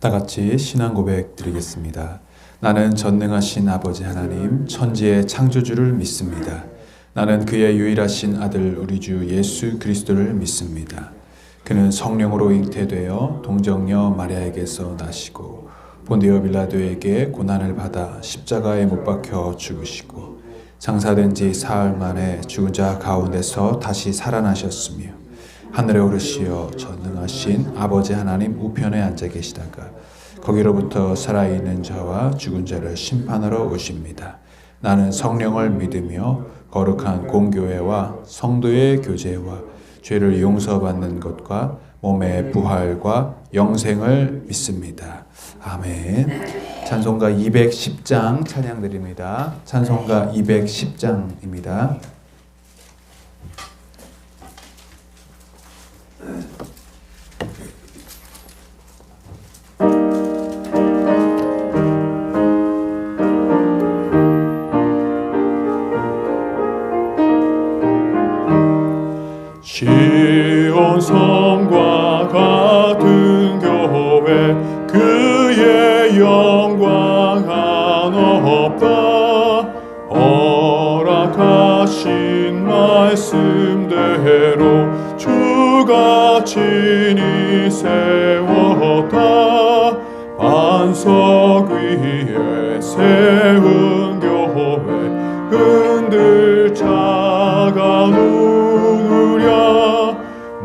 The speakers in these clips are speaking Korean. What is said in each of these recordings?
다 같이 신앙 고백 드리겠습니다. 나는 전능하신 아버지 하나님, 천지의 창조주를 믿습니다. 나는 그의 유일하신 아들 우리 주 예수 그리스도를 믿습니다. 그는 성령으로 잉태되어 동정녀 마리아에게서 나시고 본디오 빌라도에게 고난을 받아 십자가에 못 박혀 죽으시고 장사된 지 사흘 만에 죽은 자 가운데서 다시 살아나셨으며 하늘에 오르시어 전능하신 아버지 하나님 우편에 앉아 계시다가 거기로부터 살아있는 자와 죽은 자를 심판하러 오십니다. 나는 성령을 믿으며 거룩한 공교회와 성도의 교제와 죄를 용서받는 것과 몸의 부활과 영생을 믿습니다. 아멘. 찬송가 210장 찬양드립니다. 찬송가 210장입니다. 시온 성과 같은 교회 그의 영광 한없다. 허락하신 말씀대로 주가 친히 세웠다. 반석 위에 세운 교회 흔들 자가 누구랴.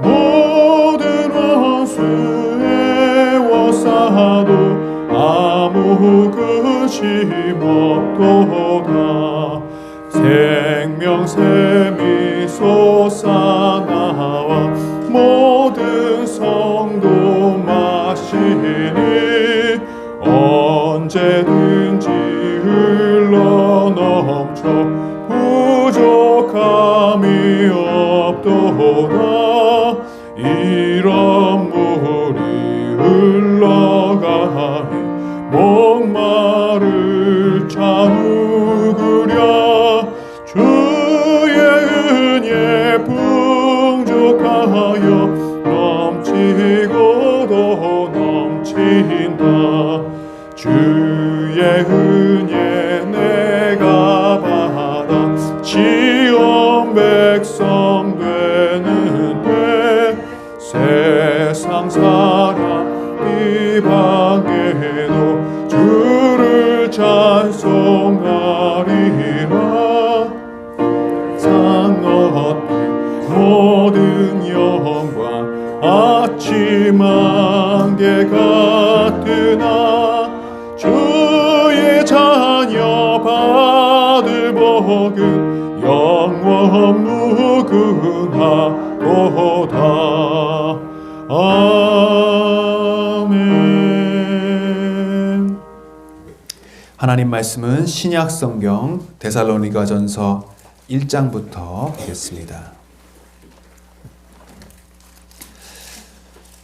모든 원수 애워싸도 아무 근심 없도다. 생명샘이 솟아나와 모든 성도 마시니 언제든지 흘러넘쳐 부족함이 없도다. 이런 물이 흘러가니 목마를 자 누구랴. 주의 은혜 풍족하여 넘치고도 넘친다. 주의 은혜 내가 받아 지온 백성 되는데 세상 사람 이방에도 주를 찬송하리라. 상어빛 모든 영광 아침 안개 같으나 주의 자녀 받을 복은 영원 무궁하도다. 아멘. 하나님 말씀은 신약 성경 데살로니가전서 1장부터 보겠습니다.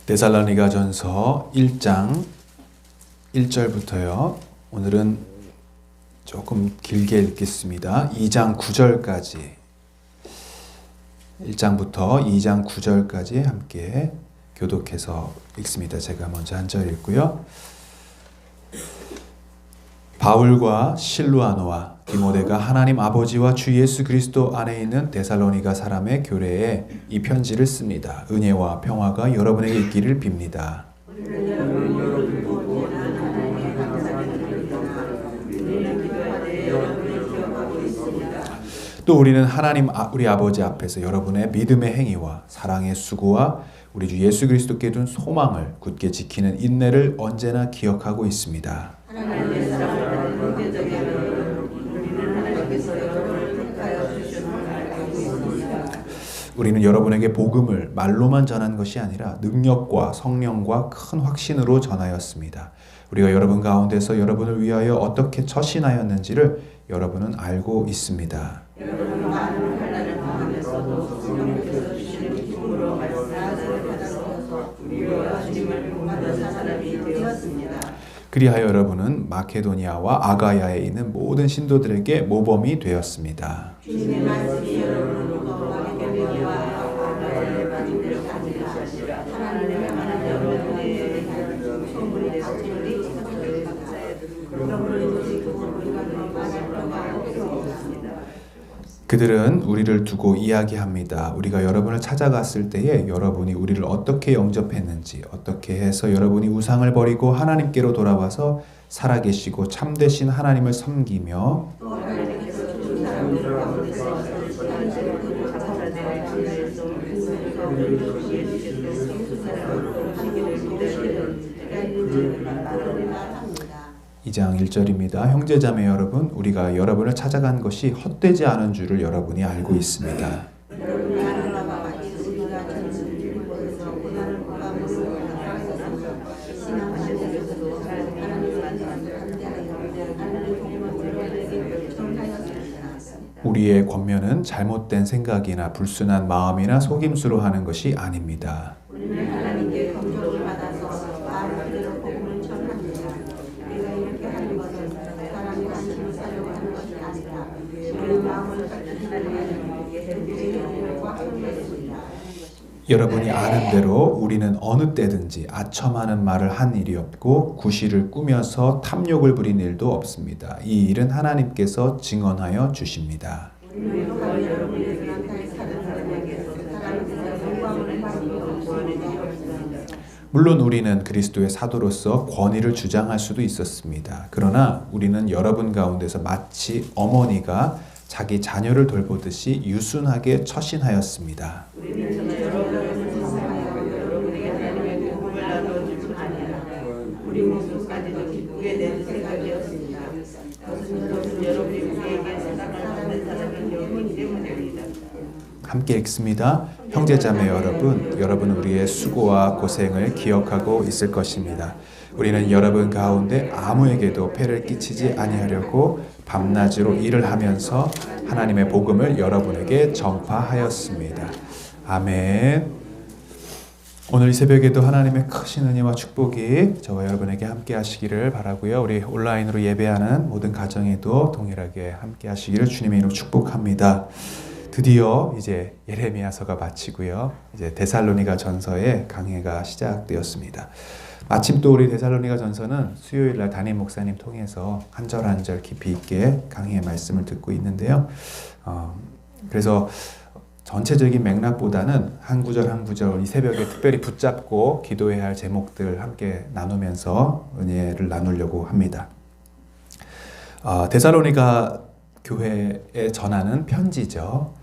데살로니가전서 1장 1절부터요. 오늘은 조금 길게 읽겠습니다. 2장 9절까지 1장부터 2장 9절까지 함께 교독해서 읽습니다. 제가 먼저 한 절 읽고요. 바울과 실루아노와 디모데가 하나님 아버지와 주 예수 그리스도 안에 있는 데살로니가 사람의 교회에 이 편지를 씁니다. 은혜와 평화가 여러분에게 있기를 빕니다. 또 우리는 하나님 우리 아버지 앞에서 여러분의 믿음의 행위와 사랑의 수고와 우리 주 예수 그리스도께 둔 소망을 굳게 지키는 인내를 언제나 기억하고 있습니다. 우리는 여러분에게 복음을 말로만 전한 것이 아니라 능력과 성령과 큰 확신으로 전하였습니다. 우리가 여러분 가운데서 여러분을 위하여 어떻게 처신하였는지를 여러분은 알고 있습니다. 여러분은 많은 환난을 당하면서도 성령께서 주시는 기쁨으로 말씀하자를 받아서 우리와 주님을 복받은 사람이 되었습니다. 그리하여 여러분은 마케도니아와 아가야에 있는 모든 신도들에게 모범이 되었습니다. 주님의 말씀이 여러분으로부터 마케도니아와 아가야에 받은 대로 그들은 우리를 두고 이야기합니다. 우리가 여러분을 찾아갔을 때에 여러분이 우리를 어떻게 영접했는지, 어떻게 해서 여러분이 우상을 버리고 하나님께로 돌아와서 살아계시고 참되신 하나님을 섬기며 이 장 1절입니다. 형제자매 여러분, 우리가 여러분을 찾아간 것이 헛되지 않은 줄을 여러분이 알고 있습니다. 우리의 권면은 잘못된 생각이나 불순한 마음이나 속임수로 하는 것이 아닙니다. 여러분이 아는 대로 우리는 어느 때든지 아첨하는 말을 한 일이 없고 구실을 꾸며서 탐욕을 부린 일도 없습니다. 이 일은 하나님께서 증언하여 주십니다. 물론 우리는 그리스도의 사도로서 권위를 주장할 수도 있었습니다. 그러나 우리는 여러분 가운데서 마치 어머니가 자기 자녀를 돌보듯이 유순하게 처신하였습니다. 함께 읽습니다. 형제자매 여러분, 여러분은 우리의 수고와 고생을 기억하고 있을 것입니다. 우리는 여러분 가운데 아무에게도 폐를 끼치지 아니하려고 밤낮으로 일을 하면서 하나님의 복음을 여러분에게 전파하였습니다. 아멘. 오늘 이 새벽에도 하나님의 크신 은혜와 축복이 저와 여러분에게 함께 하시기를 바라고요. 우리 온라인으로 예배하는 모든 가정에도 동일하게 함께 하시기를 주님의 이름으로 축복합니다. 드디어 이제 예레미야서가 마치고요. 이제 데살로니가 전서의 강해가 시작되었습니다. 마침 또 우리 데살로니가 전서는 수요일 날 담임 목사님 통해서 한 절 한 절 깊이 있게 강해의 말씀을 듣고 있는데요. 그래서 전체적인 맥락보다는 한 구절 한 구절 이 새벽에 특별히 붙잡고 기도해야 할 제목들 함께 나누면서 은혜를 나누려고 합니다. 데살로니가 교회에 전하는 편지죠.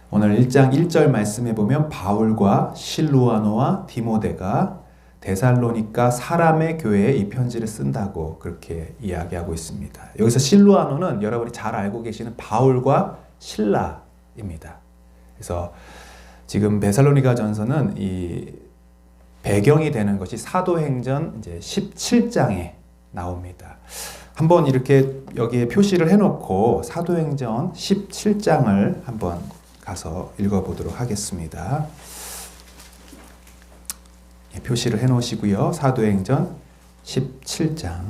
오늘 1장 1절 말씀에 보면 바울과 실루아노와 디모데가 데살로니가 사람의 교회에 이 편지를 쓴다고 그렇게 이야기하고 있습니다. 여기서 실루아노는 여러분이 잘 알고 계시는 바울과 실라입니다. 그래서 지금 데살로니가 전서는 이 배경이 되는 것이 사도행전 이제 17장에 나옵니다. 한번 이렇게 여기에 표시를 해놓고 사도행전 17장을 한번 가서 읽어보도록 하겠습니다. 표시를 해놓으시고요. 사도행전 17장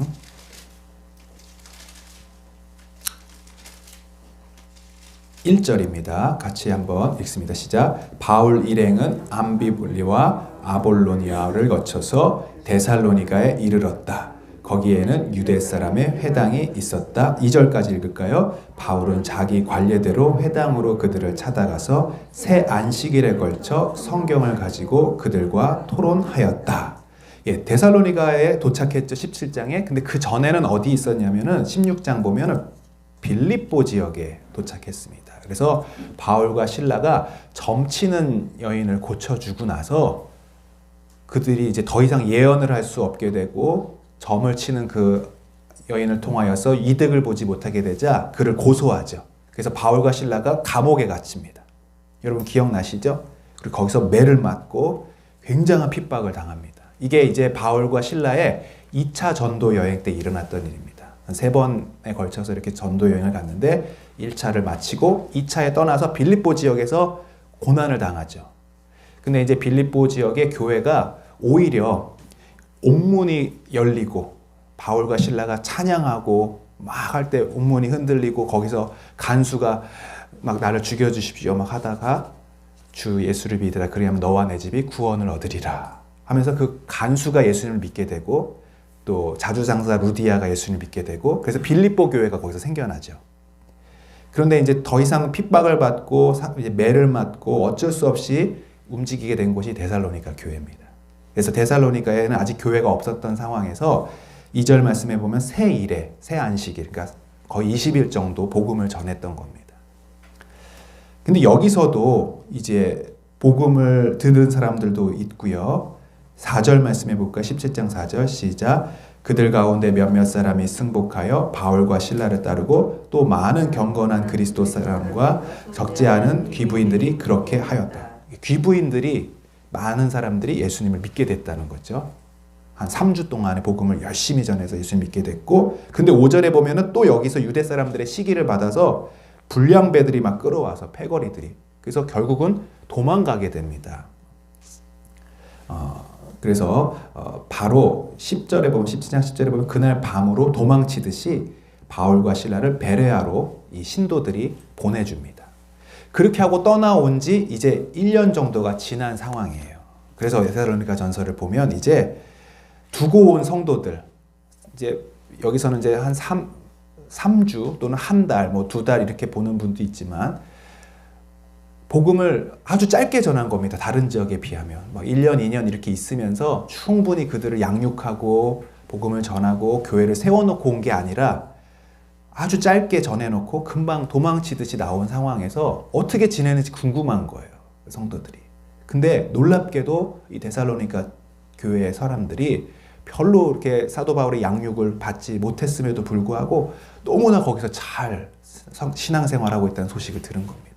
1절입니다. 같이 한번 읽습니다. 시작. 바울 일행은 암비블리와 아볼로니아를 거쳐서 데살로니가에 이르렀다. 거기에는 유대 사람의 회당이 있었다. 2절까지 읽을까요? 바울은 자기 관례대로 회당으로 그들을 찾아가서 새 안식일에 걸쳐 성경을 가지고 그들과 토론하였다. 예, 데살로니가에 도착했죠. 17장에. 근데 그 전에는 어디 있었냐면은 16장 보면은 빌립보 지역에 도착했습니다. 그래서 바울과 실라가 점치는 여인을 고쳐주고 나서 그들이 이제 더 이상 예언을 할 수 없게 되고 점을 치는 그 여인을 통하여서 이득을 보지 못하게 되자 그를 고소하죠. 그래서 바울과 실라가 감옥에 갇힙니다. 여러분 기억나시죠? 그리고 거기서 매를 맞고 굉장한 핍박을 당합니다. 이게 이제 바울과 실라의 2차 전도 여행 때 일어났던 일입니다. 한 3번에 걸쳐서 이렇게 전도 여행을 갔는데 1차를 마치고 2차에 떠나서 빌립보 지역에서 고난을 당하죠. 근데 이제 빌립보 지역의 교회가 오히려 옥문이 열리고 바울과 실라가 찬양하고 막 할 때 옥문이 흔들리고 거기서 간수가 막 나를 죽여주십시오 막 하다가 주 예수를 믿으라 그리하면 너와 내 집이 구원을 얻으리라 하면서 그 간수가 예수님을 믿게 되고 또 자주장사 루디아가 예수님을 믿게 되고 그래서 빌립보 교회가 거기서 생겨나죠. 그런데 이제 더 이상 핍박을 받고 이제 매를 맞고 어쩔 수 없이 움직이게 된 곳이 데살로니가 교회입니다. 그래서 데살로니가에는 아직 교회가 없었던 상황에서 2절 말씀에 보면 새 일에 새 안식일 그러니까 거의 20일 정도 복음을 전했던 겁니다. 근데 여기서도 이제 복음을 듣는 사람들도 있고요. 4절 말씀해 볼까? 17장 4절 시작. 그들 가운데 몇몇 사람이 승복하여 바울과 실라를 따르고 또 많은 경건한 그리스도 사람과 적지 않은 귀부인들이 그렇게 하였다. 귀부인들이 많은 사람들이 예수님을 믿게 됐다는 거죠. 한 3주 동안의 복음을 열심히 전해서 예수님 믿게 됐고 근데 5절에 보면은 또 여기서 유대 사람들의 시기를 받아서 불량배들이 막 끌어와서 패거리들이 그래서 결국은 도망가게 됩니다. 그래서 바로 10절에 보면 17장 10절에 보면 그날 밤으로 도망치듯이 바울과 실라를 베레아로 이 신도들이 보내줍니다. 그렇게 하고 떠나온 지 이제 1년 정도가 지난 상황이에요. 그래서 데살로니가 전서를 보면 이제 두고 온 성도들 이제 여기서는 이제 한 3주 또는 한 달, 뭐 2달 이렇게 보는 분도 있지만 복음을 아주 짧게 전한 겁니다. 다른 지역에 비하면. 막 1년, 2년 이렇게 있으면서 충분히 그들을 양육하고 복음을 전하고 교회를 세워놓고 온 게 아니라 아주 짧게 전해놓고 금방 도망치듯이 나온 상황에서 어떻게 지내는지 궁금한 거예요. 성도들이. 근데 놀랍게도 이 데살로니가 교회의 사람들이 별로 이렇게 사도 바울의 양육을 받지 못했음에도 불구하고 너무나 거기서 잘 신앙생활하고 있다는 소식을 들은 겁니다.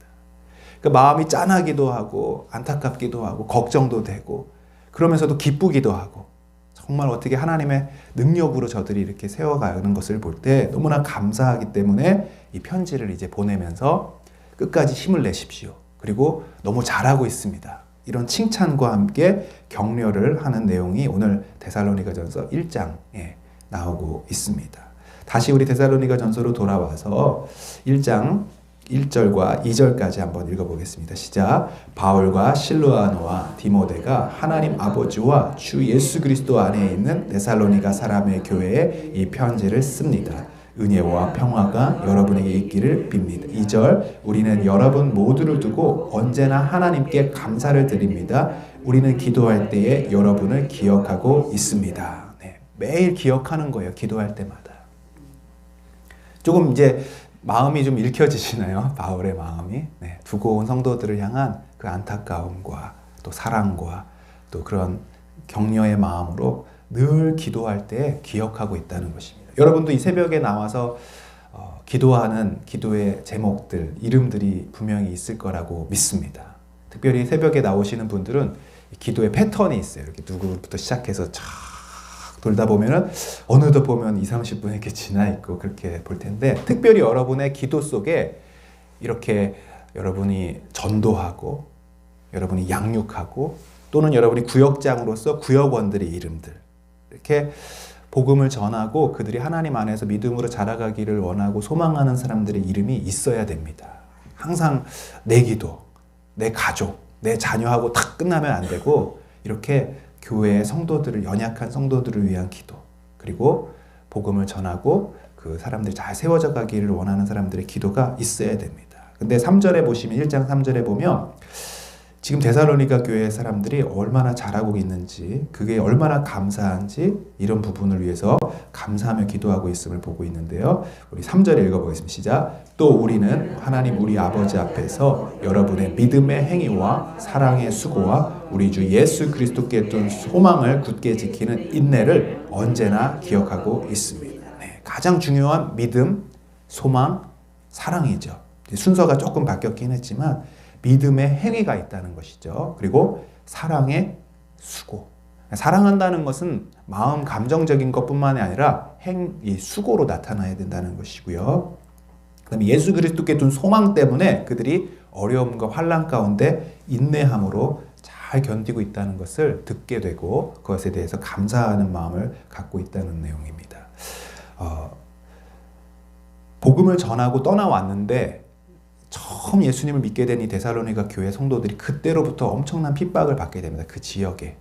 그러니까 마음이 짠하기도 하고 안타깝기도 하고 걱정도 되고 그러면서도 기쁘기도 하고 정말 어떻게 하나님의 능력으로 저들이 이렇게 세워가는 것을 볼 때 너무나 감사하기 때문에 이 편지를 이제 보내면서 끝까지 힘을 내십시오. 그리고 너무 잘하고 있습니다. 이런 칭찬과 함께 격려를 하는 내용이 오늘 데살로니가전서 1장에 나오고 있습니다. 다시 우리 데살로니가전서로 돌아와서 1장 1절과 2절까지 한번 읽어보겠습니다. 시작. 바울과 실루아노와 디모데가 하나님 아버지와 주 예수 그리스도 안에 있는 데살로니가 사람의 교회에 이 편지를 씁니다. 은혜와 평화가 여러분에게 있기를 빕니다. 2절. 우리는 여러분 모두를 두고 언제나 하나님께 감사를 드립니다. 우리는 기도할 때에 여러분을 기억하고 있습니다. 네, 매일 기억하는 거예요. 기도할 때마다. 조금 이제 마음이 좀 읽혀지시나요? 바울의 마음이. 네, 두고 온 성도들을 향한 그 안타까움과 또 사랑과 또 그런 격려의 마음으로 늘 기도할 때 기억하고 있다는 것입니다. 여러분도 이 새벽에 나와서 기도하는 기도의 제목들, 이름들이 분명히 있을 거라고 믿습니다. 특별히 새벽에 나오시는 분들은 기도의 패턴이 있어요. 이렇게 누구부터 시작해서 쫙 돌다 보면은 어느덧 보면 20-30분 이렇게 지나 있고 그렇게 볼 텐데 특별히 여러분의 기도 속에 이렇게 여러분이 전도하고 여러분이 양육하고 또는 여러분이 구역장으로서 구역원들의 이름들 이렇게 복음을 전하고 그들이 하나님 안에서 믿음으로 자라가기를 원하고 소망하는 사람들의 이름이 있어야 됩니다. 항상 내 기도, 내 가족, 내 자녀하고 딱 끝나면 안 되고 이렇게 교회의 성도들을 연약한 성도들을 위한 기도 그리고 복음을 전하고 그 사람들이 잘 세워져 가기를 원하는 사람들의 기도가 있어야 됩니다. 근데 3절에 보시면 1장 3절에 보면 지금 데살로니가 교회의 사람들이 얼마나 잘하고 있는지 그게 얼마나 감사한지 이런 부분을 위해서 감사하며 기도하고 있음을 보고 있는데요. 우리 3절에 읽어보겠습니다. 시작. 또 우리는 하나님 우리 아버지 앞에서 여러분의 믿음의 행위와 사랑의 수고와 우리 주 예수 그리스도께 둔 소망을 굳게 지키는 인내를 언제나 기억하고 있습니다. 네, 가장 중요한 믿음, 소망, 사랑이죠. 순서가 조금 바뀌었긴 했지만 믿음의 행위가 있다는 것이죠. 그리고 사랑의 수고. 사랑한다는 것은 마음 감정적인 것뿐만이 아니라 이 수고로 나타나야 된다는 것이고요. 그다음에 예수 그리스도께 둔 소망 때문에 그들이 어려움과 환난 가운데 인내함으로 잘 견디고 있다는 것을 듣게 되고 그것에 대해서 감사하는 마음을 갖고 있다는 내용입니다. 복음을 전하고 떠나왔는데 처음 예수님을 믿게 된 이 데살로니가 교회 성도들이 그때로부터 엄청난 핍박을 받게 됩니다. 그 지역에.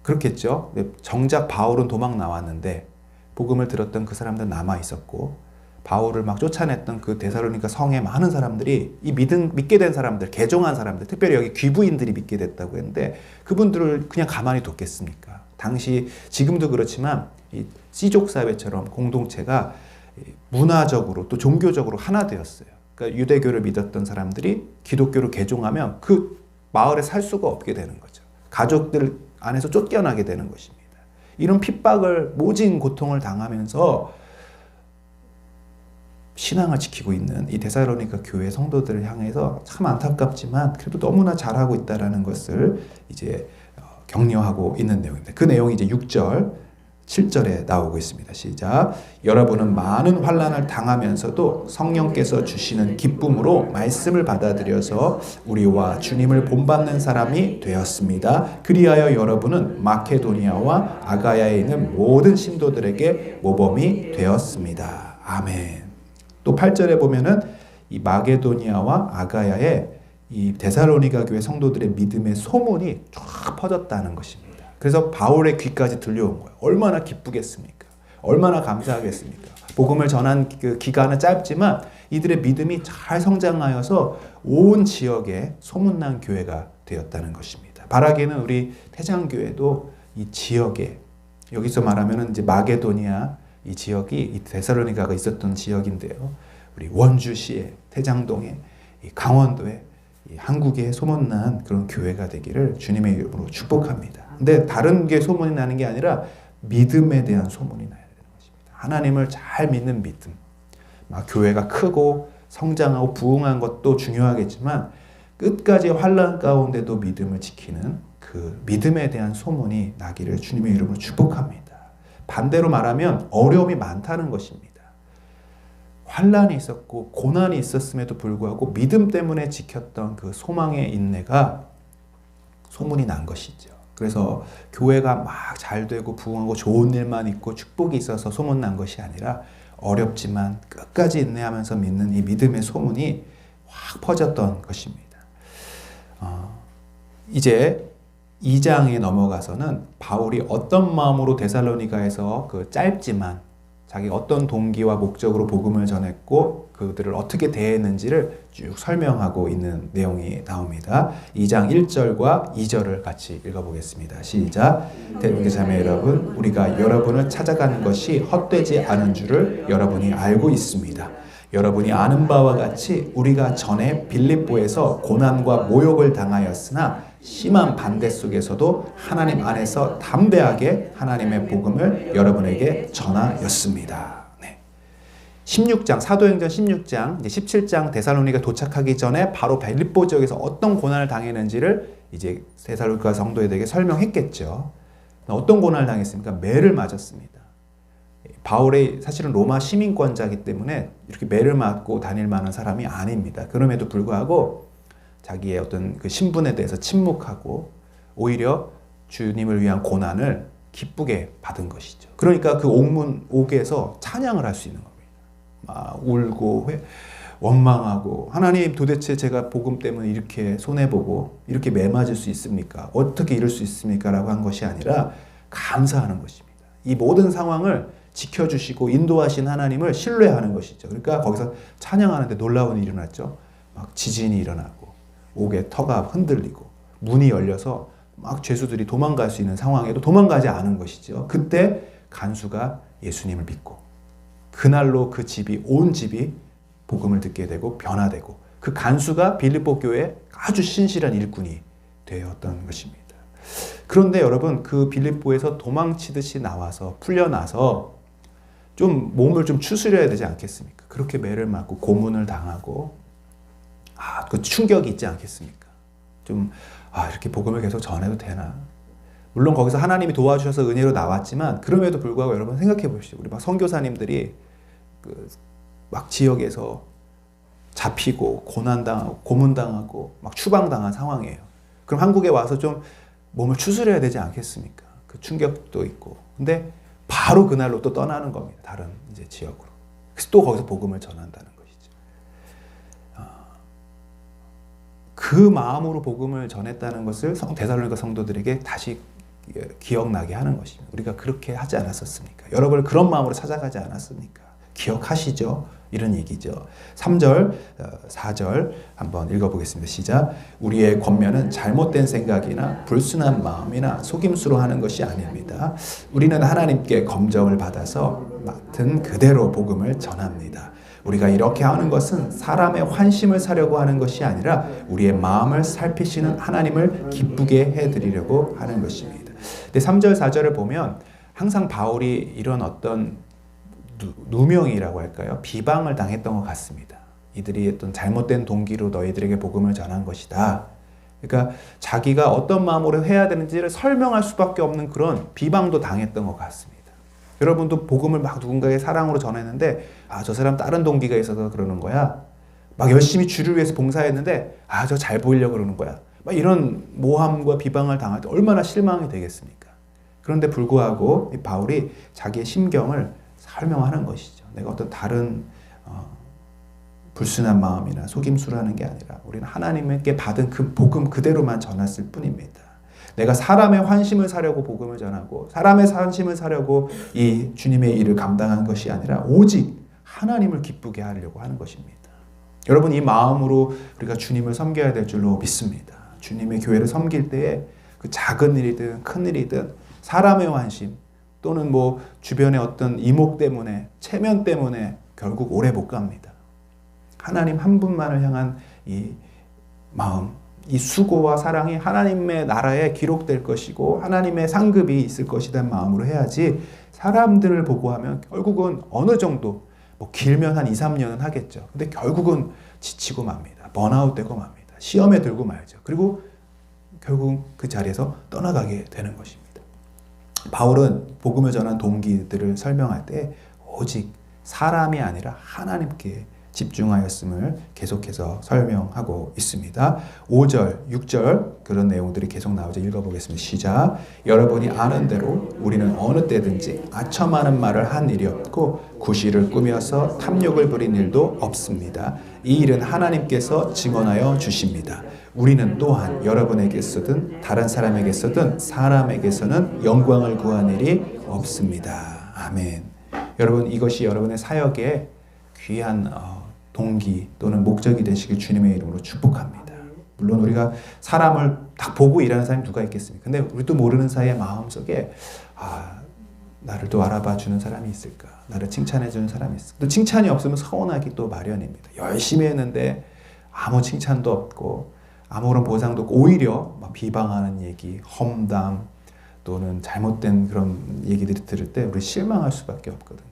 그렇겠죠. 정작 바울은 도망 나왔는데 복음을 들었던 그 사람들은 남아 있었고, 바울을 막 쫓아냈던 그 데살로니가 성에 많은 사람들이 이 믿게 된 사람들, 개종한 사람들, 특별히 여기 귀부인들이 믿게 됐다고 했는데 그분들을 그냥 가만히 뒀겠습니까? 당시, 지금도 그렇지만 이 씨족 사회처럼 공동체가 문화적으로 또 종교적으로 하나 되었어요. 그러니까 유대교를 믿었던 사람들이 기독교로 개종하면 그 마을에 살 수가 없게 되는 거죠. 가족들 안에서 쫓겨나게 되는 것입니다. 이런 핍박을, 모진 고통을 당하면서 신앙을 지키고 있는 이 데살로니가 교회 성도들을 향해서 참 안타깝지만 그래도 너무나 잘하고 있다는 것을 이제 격려하고 있는 내용입니다. 그 내용이 이제 6절, 7절에 나오고 있습니다. 시작. 여러분은 많은 환난을 당하면서도 성령께서 주시는 기쁨으로 말씀을 받아들여서 우리와 주님을 본받는 사람이 되었습니다. 그리하여 여러분은 마케도니아와 아가야에 있는 모든 신도들에게 모범이 되었습니다. 아멘. 또 8절에 보면은 이 마게도니아와 아가야에 이 데살로니가 교회 성도들의 믿음의 소문이 쫙 퍼졌다는 것입니다. 그래서 바울의 귀까지 들려온 거예요. 얼마나 기쁘겠습니까? 얼마나 감사하겠습니까? 복음을 전한 그 기간은 짧지만 이들의 믿음이 잘 성장하여서 온 지역에 소문난 교회가 되었다는 것입니다. 바라기는 우리 태장교회도 이 지역에, 여기서 말하면 이제 마게도니아 이 지역이 이 데살로니가가 있었던 지역인데요. 우리 원주시에, 태장동에, 이 강원도에, 이 한국에 소문난 그런 교회가 되기를 주님의 이름으로 축복합니다. 근데 다른 게 소문이 나는 게 아니라 믿음에 대한 소문이 나야 되는 것입니다. 하나님을 잘 믿는 믿음. 막 교회가 크고 성장하고 부흥한 것도 중요하겠지만 끝까지 환난 가운데도 믿음을 지키는 그 믿음에 대한 소문이 나기를 주님의 이름으로 축복합니다. 반대로 말하면 어려움이 많다는 것입니다. 환난이 있었고 고난이 있었음에도 불구하고 믿음 때문에 지켰던 그 소망의 인내가 소문이 난 것이죠. 그래서 교회가 막 잘 되고 부흥하고 좋은 일만 있고 축복이 있어서 소문난 것이 아니라 어렵지만 끝까지 인내하면서 믿는 이 믿음의 소문이 확 퍼졌던 것입니다. 이제 2장에 넘어가서는 바울이 어떤 마음으로 데살로니가에서 그 짧지만 자기가 어떤 동기와 목적으로 복음을 전했고 그들을 어떻게 대했는지를 쭉 설명하고 있는 내용이 나옵니다. 2장 1절과 2절을 같이 읽어보겠습니다. 시작. 대중교 자매 여러분, 우리가 여러분을 찾아가는 것이 헛되지 않은 줄을 여러분이 알고 있습니다. 여러분이 아는 바와 같이 우리가 전에 빌립보에서 고난과 모욕을 당하였으나 심한 반대 속에서도 하나님 안에서 담대하게 하나님의 복음을 여러분에게 전하였습니다. 네. 16장, 사도행전 16장, 이제 17장 데살로니가 도착하기 전에 바로 빌립보 지역에서 어떤 고난을 당했는지를 이제 데살로니가 성도들에게 설명했겠죠. 어떤 고난을 당했습니까? 매를 맞았습니다. 바울이 사실은 로마 시민권자이기 때문에 이렇게 매를 맞고 다닐 만한 사람이 아닙니다. 그럼에도 불구하고 자기의 어떤 그 신분에 대해서 침묵하고 오히려 주님을 위한 고난을 기쁘게 받은 것이죠. 그러니까 그 옥에서 찬양을 할 수 있는 겁니다. 막 울고 원망하고 하나님 도대체 제가 복음 때문에 이렇게 손해보고 이렇게 매 맞을 수 있습니까? 어떻게 이럴 수 있습니까? 라고 한 것이 아니라 감사하는 것입니다. 이 모든 상황을 지켜주시고 인도하신 하나님을 신뢰하는 것이죠. 그러니까 거기서 찬양하는데 놀라운 일이 일어났죠. 막 지진이 일어나고 옥의 터가 흔들리고 문이 열려서 막 죄수들이 도망갈 수 있는 상황에도 도망가지 않은 것이죠. 그때 간수가 예수님을 믿고 그날로 그 집이, 온 집이 복음을 듣게 되고 변화되고 그 간수가 빌립보 교회에 아주 신실한 일꾼이 되었던 것입니다. 그런데 여러분, 그 빌립보에서 도망치듯이 나와서 풀려나서 좀 몸을 좀 추스려야 되지 않겠습니까? 그렇게 매를 맞고 고문을 당하고 그 충격이 있지 않겠습니까? 좀 이렇게 복음을 계속 전해도 되나? 물론 거기서 하나님이 도와주셔서 은혜로 나왔지만 그럼에도 불구하고 여러분 생각해 보십시오. 우리 막 선교사님들이 막 지역에서 잡히고 고난당하고 고문당하고 막 추방당한 상황이에요. 그럼 한국에 와서 좀 몸을 추스려야 되지 않겠습니까? 그 충격도 있고. 근데 바로 그날로 또 떠나는 겁니다. 다른 이제 지역으로. 그래서 또 거기서 복음을 전한다는 것이죠. 그 마음으로 복음을 전했다는 것을 데살로니가 성도들에게 다시 기억나게 하는 것입니다. 우리가 그렇게 하지 않았었습니까? 여러분을 그런 마음으로 찾아가지 않았습니까? 기억하시죠? 이런 얘기죠. 3절, 4절 한번 읽어보겠습니다. 시작. 우리의 권면은 잘못된 생각이나 불순한 마음이나 속임수로 하는 것이 아닙니다. 우리는 하나님께 검정을 받아서 맡은 그대로 복음을 전합니다. 우리가 이렇게 하는 것은 사람의 환심을 사려고 하는 것이 아니라 우리의 마음을 살피시는 하나님을 기쁘게 해드리려고 하는 것입니다. 근데 3절, 4절을 보면 항상 바울이 이런 어떤 누명이라고 할까요? 비방을 당했던 것 같습니다. 이들이 어떤 잘못된 동기로 너희들에게 복음을 전한 것이다. 그러니까 자기가 어떤 마음으로 해야 되는지를 설명할 수밖에 없는 그런 비방도 당했던 것 같습니다. 여러분도 복음을 막 누군가의 사랑으로 전했는데 저 사람 다른 동기가 있어서 그러는 거야. 막 열심히 주를 위해서 봉사했는데 저 잘 보이려고 그러는 거야. 막 이런 모함과 비방을 당할 때 얼마나 실망이 되겠습니까? 그런데 불구하고 이 바울이 자기의 심경을 설명하는 것이죠. 내가 어떤 다른 불순한 마음이나 속임수라는 게 아니라 우리는 하나님께 받은 그 복음 그대로만 전했을 뿐입니다. 내가 사람의 환심을 사려고 복음을 전하고 사람의 환심을 사려고 이 주님의 일을 감당한 것이 아니라 오직 하나님을 기쁘게 하려고 하는 것입니다. 여러분, 이 마음으로 우리가 주님을 섬겨야 될 줄로 믿습니다. 주님의 교회를 섬길 때에 그 작은 일이든 큰 일이든 사람의 환심 또는 주변의 어떤 이목 때문에 체면 때문에 결국 오래 못 갑니다. 하나님 한 분만을 향한 이 마음, 이 수고와 사랑이 하나님의 나라에 기록될 것이고 하나님의 상급이 있을 것이라는 마음으로 해야지 사람들을 보고 하면 결국은 어느 정도 길면 한 2, 3년은 하겠죠. 근데 결국은 지치고 맙니다. 번아웃 되고 맙니다. 시험에 들고 말죠. 그리고 결국 그 자리에서 떠나가게 되는 것입니다. 바울은 복음을 전한 동기들을 설명할 때 오직 사람이 아니라 하나님께 집중하였음을 계속해서 설명하고 있습니다. 5절, 6절 그런 내용들이 계속 나오죠. 읽어보겠습니다. 시작. 여러분이 아는 대로 우리는 어느 때든지 아첨하는 말을 한 일이 없고 구실을 꾸며서 탐욕을 부린 일도 없습니다. 이 일은 하나님께서 증언하여 주십니다. 우리는 또한 여러분에게서든 다른 사람에게서든 사람에게서는 영광을 구한 일이 없습니다. 아멘. 여러분, 이것이 여러분의 사역의 귀한 동기 또는 목적이 되시길 주님의 이름으로 축복합니다. 물론 우리가 사람을 딱 보고 일하는 사람이 누가 있겠습니까? 근데 우리도 모르는 사이에 마음속에 나를 또 알아봐 주는 사람이 있을까? 나를 칭찬해 주는 사람이 있을까? 또 칭찬이 없으면 서운하기 또 마련입니다. 열심히 했는데 아무 칭찬도 없고 아무런 보상도 없고 오히려 막 비방하는 얘기, 험담 또는 잘못된 그런 얘기들을 들을 때 우리 실망할 수밖에 없거든요.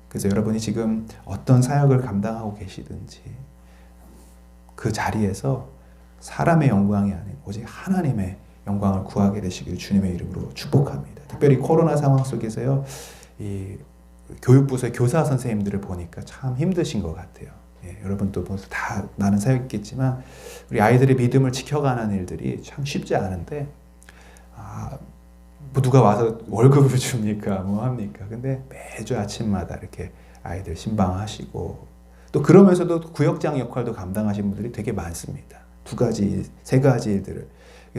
그래서 여러분이 지금 어떤 사역을 감당하고 계시든지 그 자리에서 사람의 영광이 아닌 오직 하나님의 영광을 구하게 되시길 주님의 이름으로 축복합니다. 특별히 코로나 상황 속에서요, 이 교육부서의 교사 선생님들을 보니까 참 힘드신 것 같아요. 여러분도 다 많은 사역이겠지만 우리 아이들의 믿음을 지켜가는 일들이 참 쉽지 않은데 누가 와서 월급을 줍니까? 뭐 합니까? 근데 매주 아침마다 이렇게 아이들 신방하시고 또 그러면서도 구역장 역할도 감당하시는 분들이 되게 많습니다. 2가지, 3가지 일들을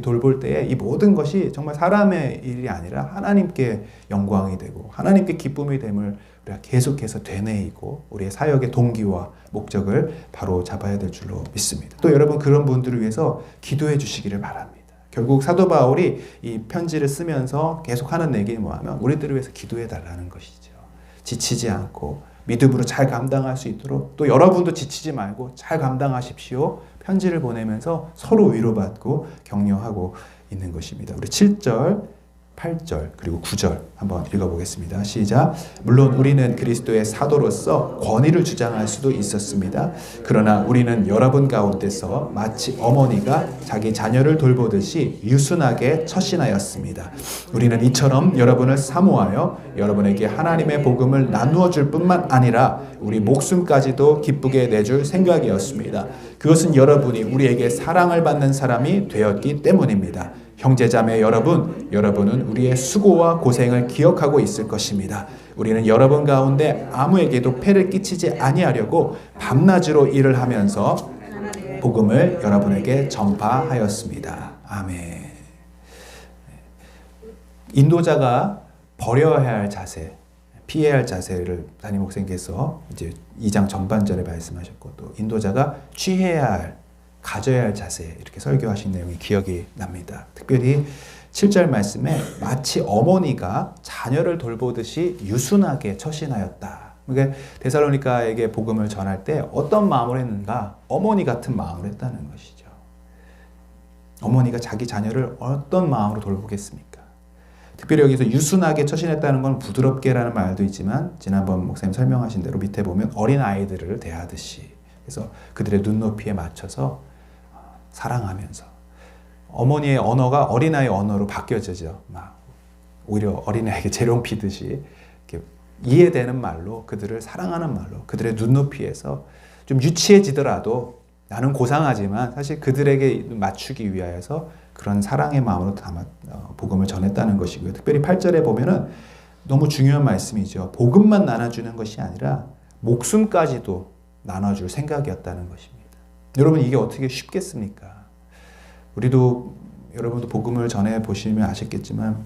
돌볼 때에 이 모든 것이 정말 사람의 일이 아니라 하나님께 영광이 되고 하나님께 기쁨이 됨을 우리가 계속해서 되뇌이고 우리의 사역의 동기와 목적을 바로 잡아야 될 줄로 믿습니다. 또 여러분 그런 분들을 위해서 기도해 주시기를 바랍니다. 결국 사도 바울이 이 편지를 쓰면서 계속 하는 얘기는 뭐냐면 우리들을 위해서 기도해 달라는 것이죠. 지치지 않고 믿음으로 잘 감당할 수 있도록 또 여러분도 지치지 말고 잘 감당하십시오. 편지를 보내면서 서로 위로받고 격려하고 있는 것입니다. 우리 7절, 8절 그리고 9절 한번 읽어보겠습니다. 시작. 물론 우리는 그리스도의 사도로서 권위를 주장할 수도 있었습니다. 그러나 우리는 여러분 가운데서 마치 어머니가 자기 자녀를 돌보듯이 유순하게 처신하였습니다. 우리는 이처럼 여러분을 사모하여 여러분에게 하나님의 복음을 나누어 줄 뿐만 아니라 우리 목숨까지도 기쁘게 내줄 생각이었습니다. 그것은 여러분이 우리에게 사랑을 받는 사람이 되었기 때문입니다. 형제자매 여러분, 여러분은 우리의 수고와 고생을 기억하고 있을 것입니다. 우리는 여러분 가운데 아무에게도 폐를 끼치지 아니하려고 밤낮으로 일을 하면서 복음을 여러분에게 전파하였습니다. 아멘. 인도자가 버려야 할 자세, 피해야 할 자세를 담임 목사님께서 이제 2장 전반절에 말씀하셨고, 또 인도자가 취해야 할, 가져야 할 자세, 이렇게 설교하신 내용이 기억이 납니다. 특별히 7절 말씀에 마치 어머니가 자녀를 돌보듯이 유순하게 처신하였다. 그러니까 데살로니가에게 복음을 전할 때 어떤 마음으로 했는가? 어머니 같은 마음으로 했다는 것이죠. 어머니가 자기 자녀를 어떤 마음으로 돌보겠습니까? 특별히 여기서 유순하게 처신했다는 건 부드럽게라는 말도 있지만, 지난번 목사님 설명하신 대로 밑에 보면 어린 아이들을 대하듯이, 그래서 그들의 눈높이에 맞춰서 사랑하면서, 어머니의 언어가 어린아이 언어로 바뀌어지죠. 막 오히려 어린아이에게 재롱 피듯이 이렇게 이해되는 말로, 그들을 사랑하는 말로, 그들의 눈높이에서 좀 유치해지더라도 나는 고상하지만 사실 그들에게 맞추기 위하여서 그런 사랑의 마음으로 담아 복음을 전했다는 것이고요. 특별히 8절에 보면은 너무 중요한 말씀이죠. 복음만 나눠주는 것이 아니라 목숨까지도 나눠줄 생각이었다는 것입니다. 여러분, 이게 어떻게 쉽겠습니까? 여러분도 복음을 전해 보시면 아시겠지만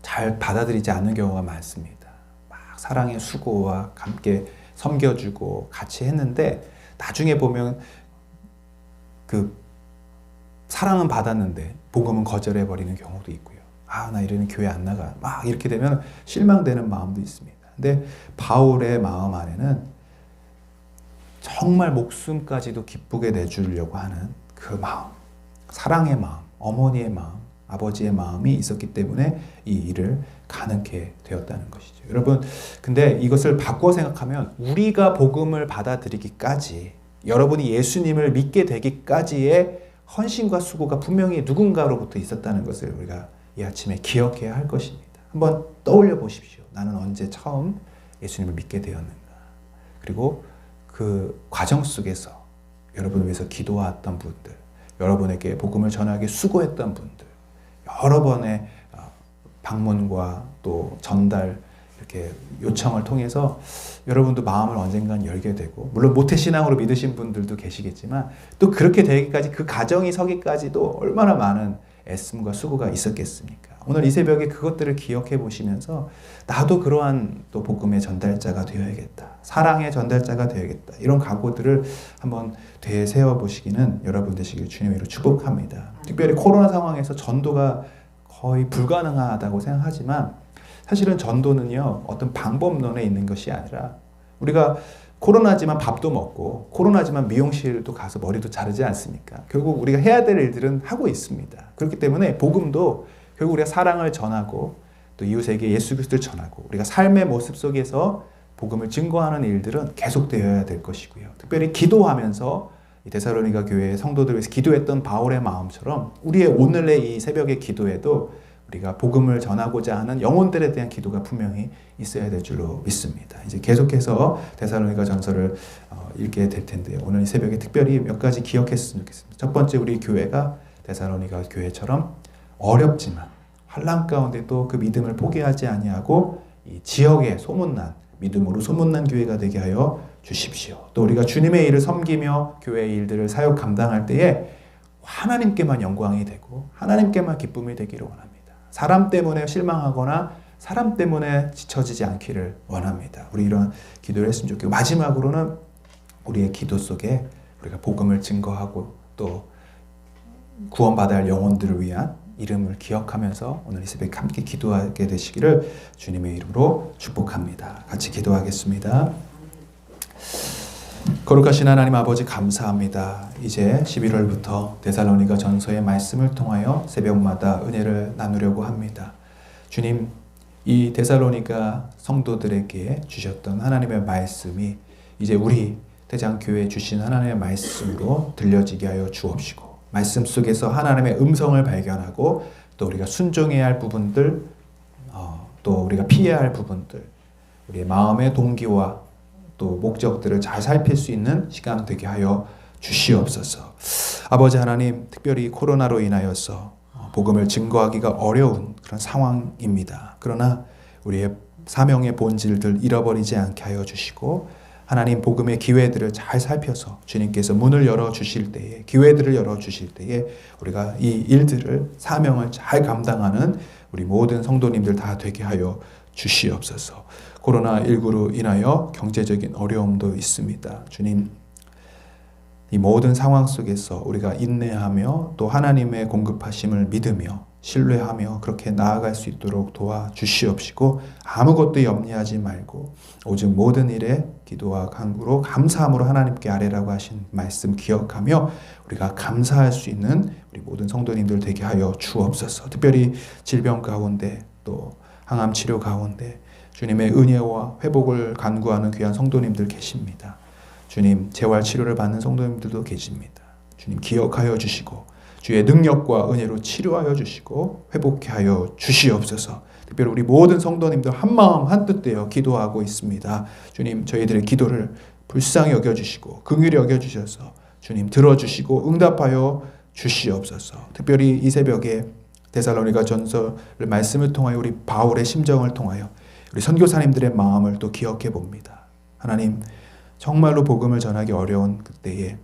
잘 받아들이지 않는 경우가 많습니다. 막 사랑의 수고와 함께 섬겨주고 같이 했는데 나중에 보면 그 사랑은 받았는데 복음은 거절해버리는 경우도 있고요. 나 이러는 교회 안 나가. 막 이렇게 되면 실망되는 마음도 있습니다. 근데 바울의 마음 안에는 정말 목숨까지도 기쁘게 내주려고 하는 그 마음, 사랑의 마음, 어머니의 마음, 아버지의 마음이 있었기 때문에 이 일을 가능케 되었다는 것이죠. 여러분, 근데 이것을 바꿔 생각하면 우리가 복음을 받아들이기까지, 여러분이 예수님을 믿게 되기까지의 헌신과 수고가 분명히 누군가로부터 있었다는 것을 우리가 이 아침에 기억해야 할 것입니다. 한번 떠올려 보십시오. 나는 언제 처음 예수님을 믿게 되었는가? 그리고 그 과정 속에서 여러분을 위해서 기도했던 분들, 여러분에게 복음을 전하기 수고했던 분들, 여러 번의 방문과 또 전달, 이렇게 요청을 통해서 여러분도 마음을 언젠간 열게 되고, 물론 모태신앙으로 믿으신 분들도 계시겠지만 또 그렇게 되기까지, 그 가정이 서기까지도 얼마나 많은 애씀과 수고가 있었겠습니까? 오늘 이 새벽에 그것들을 기억해 보시면서 나도 그러한 또 복음의 전달자가 되어야겠다, 사랑의 전달자가 되어야겠다, 이런 각오들을 한번 되새어 보시기는 여러분 되시길 주님으로 축복합니다. 특별히 코로나 상황에서 전도가 거의 불가능하다고 생각하지만 사실은 전도는요, 어떤 방법론에 있는 것이 아니라, 우리가 코로나지만 밥도 먹고 코로나지만 미용실도 가서 머리도 자르지 않습니까? 결국 우리가 해야 될 일들은 하고 있습니다. 그렇기 때문에 복음도 결국 우리가 사랑을 전하고 또 이웃에게 예수 그리스도를 전하고 우리가 삶의 모습 속에서 복음을 증거하는 일들은 계속되어야 될 것이고요. 특별히 기도하면서 이 데살로니가 교회의 성도들을 위해서 기도했던 바울의 마음처럼 우리의 오늘의 이 새벽의 기도에도 우리가 복음을 전하고자 하는 영혼들에 대한 기도가 분명히 있어야 될 줄로 믿습니다. 이제 계속해서 데살로니가 전서를 읽게 될 텐데요. 오늘 이 새벽에 특별히 몇 가지 기억했으면 좋겠습니다. 첫 번째, 우리 교회가 데살로니가 교회처럼 어렵지만 환난 가운데도 그 믿음을 포기하지 아니하고 이 지역에 소문난, 믿음으로 소문난 교회가 되게 하여 주십시오. 또 우리가 주님의 일을 섬기며 교회의 일들을 사역 감당할 때에 하나님께만 영광이 되고 하나님께만 기쁨이 되기를 원합니다. 사람 때문에 실망하거나 사람 때문에 지쳐지지 않기를 원합니다. 우리 이런 기도를 했으면 좋겠고, 마지막으로는 우리의 기도 속에 우리가 복음을 증거하고 또 구원받아야 할 영혼들을 위한 이름을 기억하면서 오늘 이 새벽에 함께 기도하게 되시기를 주님의 이름으로 축복합니다. 같이 기도하겠습니다. 거룩하신 하나님 아버지, 감사합니다. 이제 11월부터 데살로니가 전서의 말씀을 통하여 새벽마다 은혜를 나누려고 합니다. 주님, 이 데살로니가 성도들에게 주셨던 하나님의 말씀이 이제 우리 대장교회에 주신 하나님의 말씀으로 들려지게 하여 주옵시고, 말씀 속에서 하나님의 음성을 발견하고 또 우리가 순종해야 할 부분들, 또 우리가 피해야 할 부분들, 우리의 마음의 동기와 또 목적들을 잘 살필 수 있는 시간 되게 하여 주시옵소서. 아버지 하나님, 특별히 코로나로 인하여서 복음을 증거하기가 어려운 그런 상황입니다. 그러나 우리의 사명의 본질들 잃어버리지 않게 하여 주시고, 하나님 복음의 기회들을 잘 살펴서 주님께서 문을 열어주실 때에, 기회들을 열어주실 때에 우리가 이 일들을, 사명을 잘 감당하는 우리 모든 성도님들 다 되게 하여 주시옵소서. 코로나19로 인하여 경제적인 어려움도 있습니다. 주님, 이 모든 상황 속에서 우리가 인내하며 또 하나님의 공급하심을 믿으며 신뢰하며 그렇게 나아갈 수 있도록 도와주시옵시고, 아무것도 염려하지 말고 오직 모든 일에 기도와 간구로 감사함으로 하나님께 아뢰라고 하신 말씀 기억하며 우리가 감사할 수 있는 우리 모든 성도님들 되게 하여 주옵소서. 특별히 질병 가운데 또 항암 치료 가운데 주님의 은혜와 회복을 간구하는 귀한 성도님들 계십니다. 주님, 재활 치료를 받는 성도님들도 계십니다. 주님 기억하여 주시고 주의 능력과 은혜로 치료하여 주시고 회복케 하여 주시옵소서. 특별히 우리 모든 성도님들 한마음 한뜻 되어 기도하고 있습니다. 주님, 저희들의 기도를 불쌍히 여겨주시고 긍휼히 여겨주셔서 주님 들어주시고 응답하여 주시옵소서. 특별히 이 새벽에 데살로니가 전서를 말씀을 통하여 우리 바울의 심정을 통하여 우리 선교사님들의 마음을 또 기억해 봅니다. 하나님, 정말로 복음을 전하기 어려운 그때에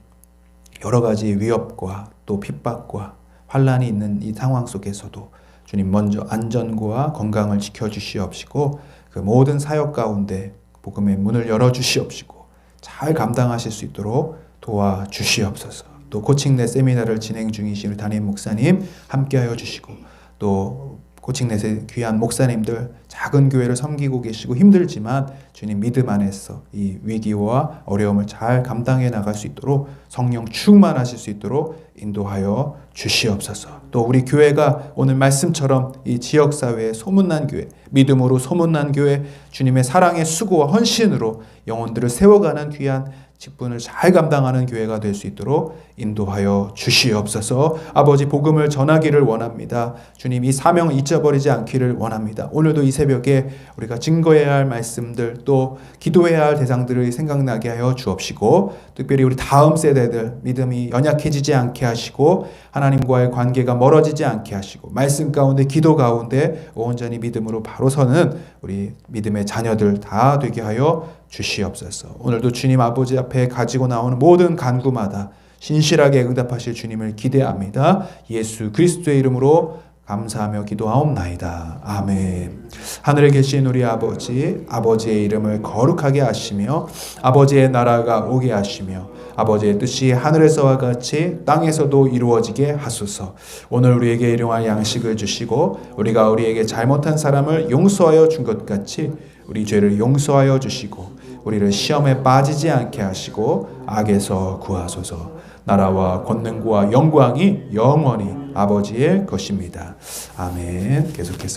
여러 가지 위협과 또 핍박과 환란이 있는 이 상황 속에서도 주님 먼저 안전과 건강을 지켜주시옵시고 그 모든 사역 가운데 복음의 문을 열어주시옵시고 잘 감당하실 수 있도록 도와주시옵소서. 또 코칭넷 세미나를 진행 중이신 담임 목사님 함께하여 주시고 또 코칭넷의 귀한 목사님들 작은 교회를 섬기고 계시고 힘들지만 주님 믿음 안에서 이 위기와 어려움을 잘 감당해 나갈 수 있도록 성령 충만하실 수 있도록 인도하여 주시옵소서. 또 우리 교회가 오늘 말씀처럼 이 지역사회의 소문난 교회, 믿음으로 소문난 교회, 주님의 사랑의 수고와 헌신으로 영혼들을 세워가는 귀한 직분을 잘 감당하는 교회가 될 수 있도록 인도하여 주시옵소서. 아버지, 복음을 전하기를 원합니다. 주님, 이 사명을 잊어버리지 않기를 원합니다. 오늘도 이 새벽에 우리가 증거해야 할 말씀들 또 기도해야 할 대상들을 생각나게 하여 주옵시고 특별히 우리 다음 세대들 믿음이 연약해지지 않게 하시고 하나님과의 관계가 멀어지지 않게 하시고 말씀 가운데 기도 가운데 온전히 믿음으로 바로 서는 우리 믿음의 자녀들 다 되게 하여 주시옵소서. 오늘도 주님 아버지 앞에 가지고 나오는 모든 간구마다 신실하게 응답하실 주님을 기대합니다. 예수 그리스도의 이름으로 감사하며 기도하옵나이다. 아멘. 하늘에 계신 우리 아버지, 아버지의 이름을 거룩하게 하시며 아버지의 나라가 오게 하시며 아버지의 뜻이 하늘에서와 같이 땅에서도 이루어지게 하소서. 오늘 우리에게 일용할 양식을 주시고 우리가 우리에게 잘못한 사람을 용서하여 준 것 같이 우리 죄를 용서하여 주시고 우리를 시험에 빠지지 않게 하시고 악에서 구하소서. 나라와 권능과 영광이 영원히 아버지의 것입니다. 아멘. 계속해서